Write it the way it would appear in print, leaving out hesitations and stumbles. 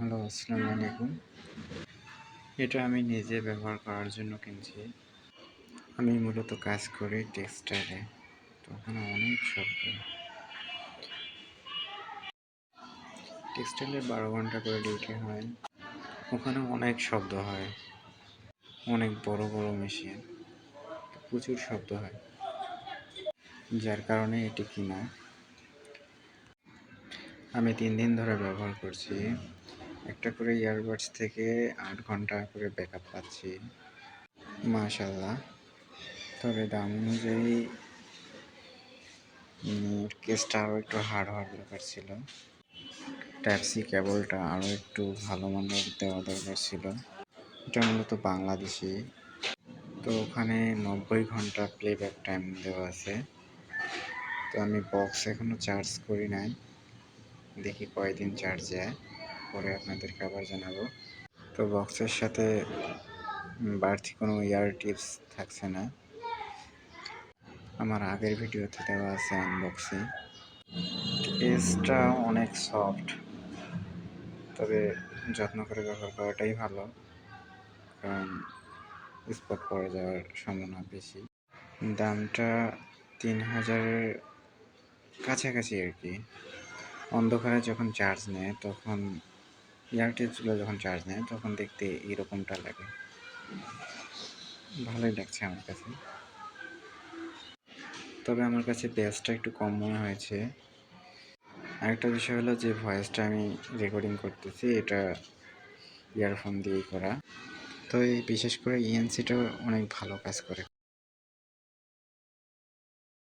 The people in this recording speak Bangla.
হ্যালো, আসসালামু আলাইকুম। এটা আমি নিজে ব্যবহার করার জন্য কিনছি। আমি মূলত কাজ করি টেক্সটাইলে। তো ওখানে অনেক শব্দ। টেক্সটাইলে 12 ঘন্টা করে ডিউটি হয়। ওখানে অনেক শব্দ হয়। অনেক বড় বড় মেশিন। প্রচুর শব্দ হয়। যার কারণে এটি কিনা। আমি 3 দিন ধরে ব্যবহার করছি। একটা করে ইয়ারবাডস থেকে 8 ঘন্টা করে ব্যাকআপ পাচ্ছি। মাশাআল্লাহ। তবে দাম অনুযায়ী কেসটা আরও একটু হার্ড হওয়ার দরকার ছিল। টাইপ সি কেবলটা আরও একটু ভালো মানের দেওয়া দরকার ছিল। এটা মূলত বাংলাদেশি। তো ওখানে 90 ঘন্টা প্লেব্যাক টাইম দেওয়া আছে। তো আমি বক্স এখনও চার্জ করি নাই, দেখি কয়দিন চার্জ যায়, পরে আপনাদেরকে আবার জানাবো। তো বক্সের সাথে বাড়তি কোনো ইয়ার টিপস থাকছে না। আমার আগের ভিডিওতে দেওয়া আছে আনবক্সিং। কেসটা অনেক সফট, তবে যত্ন করে ব্যবহার করাটাই ভালো, কারণ স্পট পড়ে যাওয়ার সম্ভাবনা বেশি। দামটা 3000-এর কাছাকাছি আর কি। অন্ধকারে যখন চার্জ নেয় তখন ইয়ারটিপসগুলো যখন চার্জ নেয় তখন দেখতে এরকমটা লাগে। ভালোই লাগছে আমার কাছে। তবে আমার কাছে বেসটা একটু কম মনে হয়েছে। আরেকটা বিষয় হলো যে ভয়েসটা আমি রেকর্ডিং করতেছি, এটা ইয়ারফোন দিয়েই করা। তো এই বিশেষ করে ইএনসিটা অনেক ভালো কাজ করে।